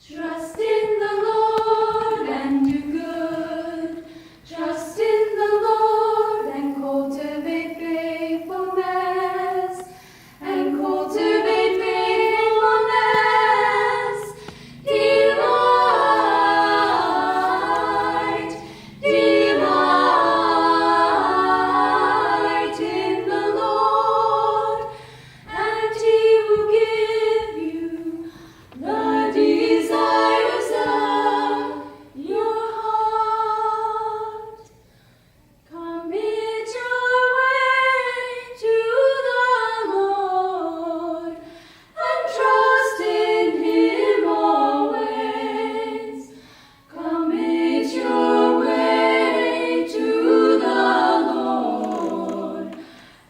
Trust in the Lord and do good. Trust in the Lord and cultivate faithfulness. And cultivate faithfulness. Delight, delight in the Lord, and He will give you the desires of your heart. Commit your way to the Lord and trust in Him always. Commit your way to the Lord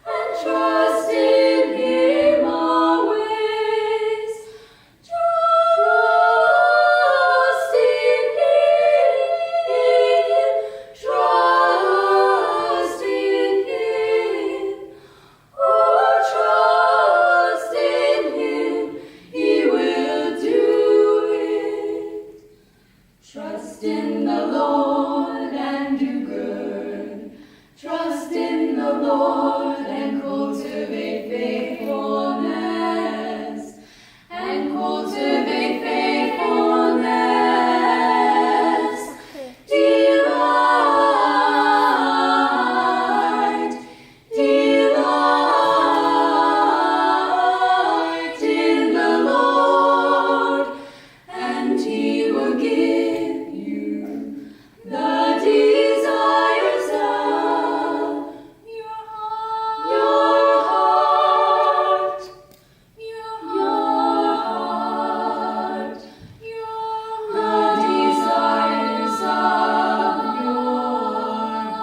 and trust in Him always. Trust in Him. Trust in Him. Oh, trust in Him. He will do it. Trust in the Lord and do good. Trust in the Lord and cultivate faithfulness. And cultivate faithfulness. Delight, delight in the Lord, and He will give you the desires of your heart. Your heart. Your heart. The desires of your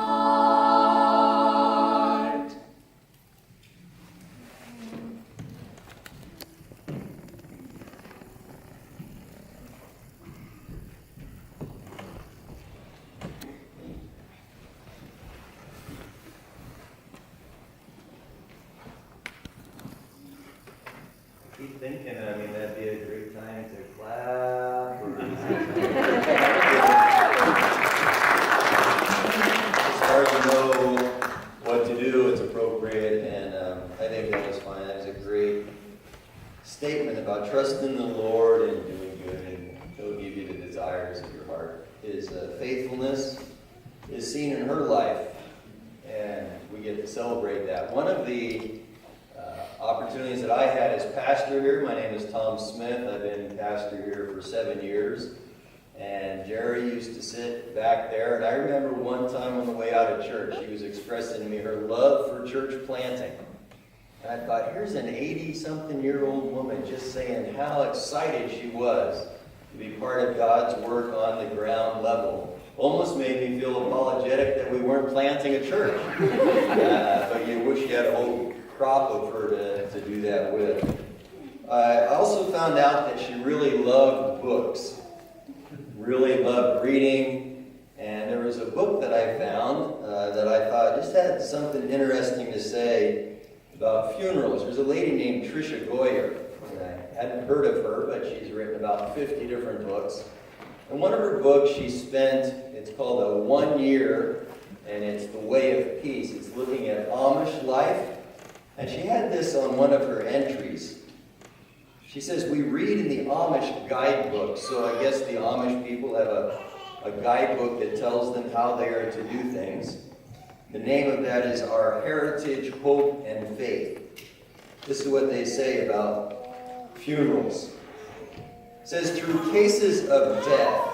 heart. Keep thinking, that'd be a great time to clap or it's hard to know what to do, it's appropriate, and I think that was fine. That was a great statement about trusting the Lord and doing good, and He'll give you the desires of your heart. His faithfulness is seen in her life, and we get to celebrate that. One of the opportunities that I had as pastor here, my name is Tom Smith. I've been pastor here for 7 years, and Jerry used to sit back there, and I remember one time on the way out of church, she was expressing to me her love for church planting. And I thought, here's an 80-something-year-old woman just saying how excited she was to be part of God's work on the ground level. Almost made me feel apologetic that we weren't planting a church. But you wish you had a whole crop of her to do that with. I also found out that she really loved books, really loved reading, and there was a book that I found that I thought just had something interesting to say about funerals. There's a lady named Tricia Goyer, and I hadn't heard of her, but she's written about 50 different books. And one of her books she spent, it's called A 1 Year, and it's The Way of Peace. It's looking at Amish life. And she had this on one of her entries. She says, we read in the Amish guidebook. So I guess the Amish people have a guidebook that tells them how they are to do things. The name of that is Our Heritage, Hope, and Faith. This is what they say about funerals. It says, through cases of death,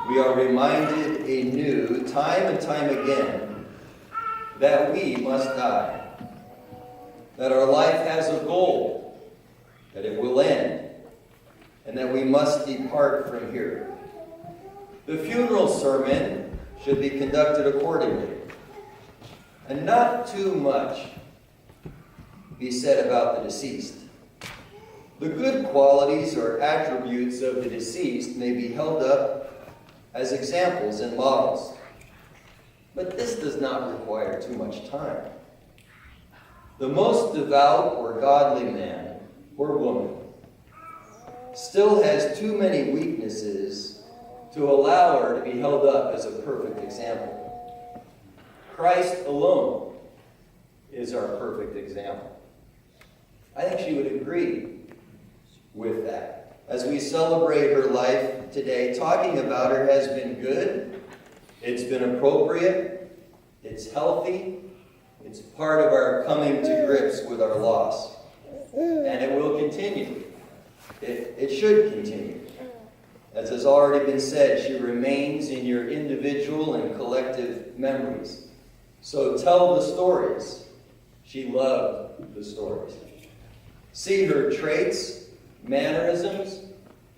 we are reminded anew, time and time again, that we must die. That our life has a goal, that it will end, and that we must depart from here. The funeral sermon should be conducted accordingly, and not too much be said about the deceased. The good qualities or attributes of the deceased may be held up as examples and models, but this does not require too much time. The most devout or godly man or woman still has too many weaknesses to allow her to be held up as a perfect example. Christ alone is our perfect example. I think she would agree with that. As we celebrate her life today, talking about her has been good, it's been appropriate, it's healthy, it's part of our coming to grips with our loss. And it will continue. It should continue. As has already been said, she remains in your individual and collective memories. So tell the stories. She loved the stories. See her traits, mannerisms,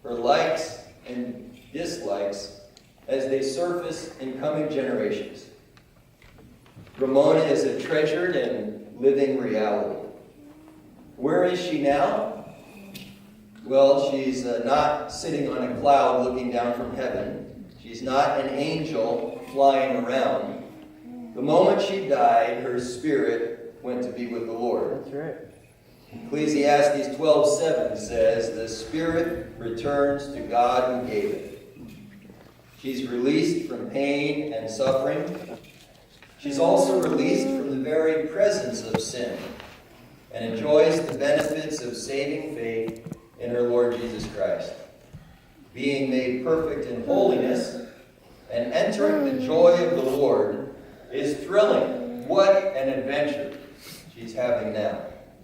her likes and dislikes as they surface in coming generations. Ramona is a treasured and living reality. Where is she now? Well, she's not sitting on a cloud looking down from heaven. She's not an angel flying around. The moment she died, her spirit went to be with the Lord. That's right. Ecclesiastes 12:7 says, "The spirit returns to God who gave it." She's released from pain and suffering. She's also released from the very presence of sin and enjoys the benefits of saving faith in her Lord Jesus Christ. Being made perfect in holiness and entering the joy of the Lord is thrilling. What an adventure she's having now.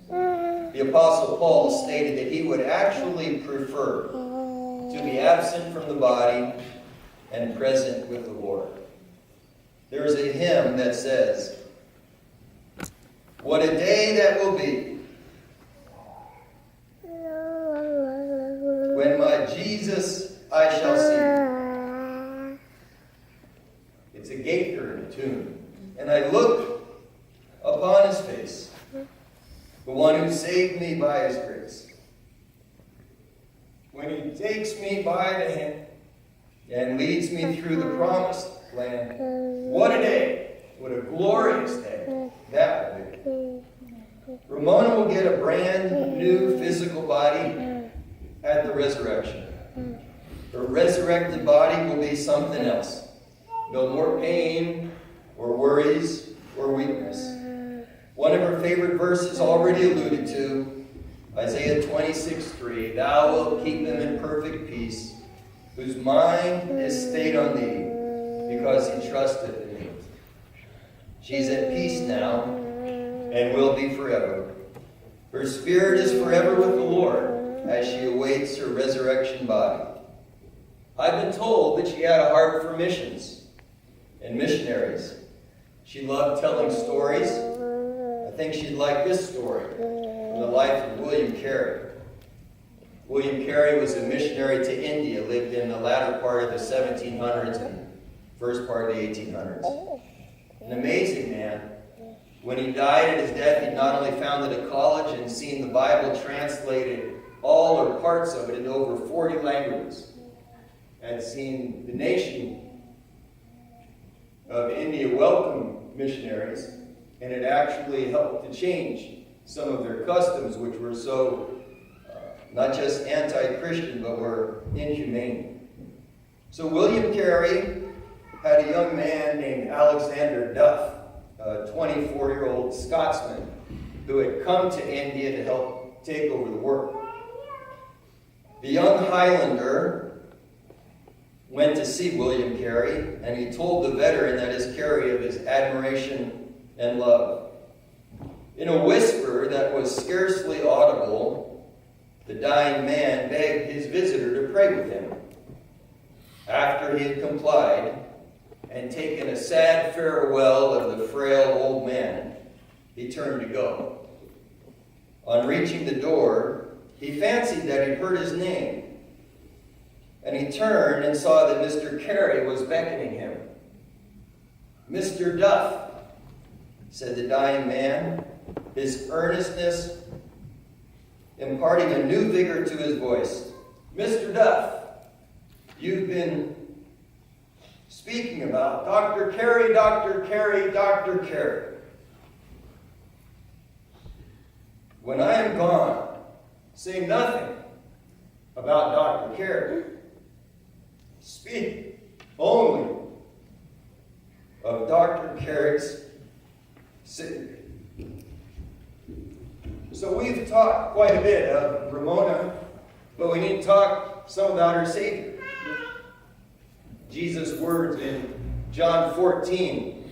The Apostle Paul stated that he would actually prefer to be absent from the body and present with the Lord. There is a hymn that says, "What a day that will be when my Jesus I shall see." It's a Gaither tune. "And I look upon his face, the one who saved me by his grace. When he takes me by the hand and leads me through the promised land. What a day! What a glorious day that will be." Ramona will get a brand new physical body at the resurrection. Her resurrected body will be something else. No more pain or worries or weakness. One of her favorite verses already alluded to, Isaiah 26:3, "Thou wilt keep them in perfect peace, whose mind is stayed on thee, because he trusteth in thee." She's at peace now, and will be forever. Her spirit is forever with the Lord, as she awaits her resurrection body. I've been told that she had a heart for missions and missionaries. She loved telling stories. I think she'd like this story from the life of William Carey. William Carey was a missionary to India, lived in the latter part of the 1700s and first part of the 1800s. An amazing man. When he died at his death, he not only founded a college and seen the Bible translated, all or parts of it, into over 40 languages, had seen the nation of India welcome missionaries, and it actually helped to change some of their customs, which were so not just anti-Christian, but were inhumane. So William Carey had a young man named Alexander Duff, a 24-year-old Scotsman who had come to India to help take over the work. The young Highlander went to see William Carey, and he told the veteran, that is Carey, of his admiration and love. In a whisper that was scarcely audible, the dying man begged his visitor to pray with him. After he had complied and taken a sad farewell of the frail old man, he turned to go. On reaching the door, he fancied that he'd heard his name, and he turned and saw that Mr. Carey was beckoning him. "Mr. Duff," said the dying man, his earnestness imparting a new vigor to his voice. "Mr. Duff, you've been speaking about Dr. Carey, Dr. Carey, Dr. Carey. When I am gone, say nothing about Dr. Carey. Speak only of Dr. Carey's Savior. So we've talked quite a bit of Ramona, but we need to talk some about her Savior. Jesus' words in John 14,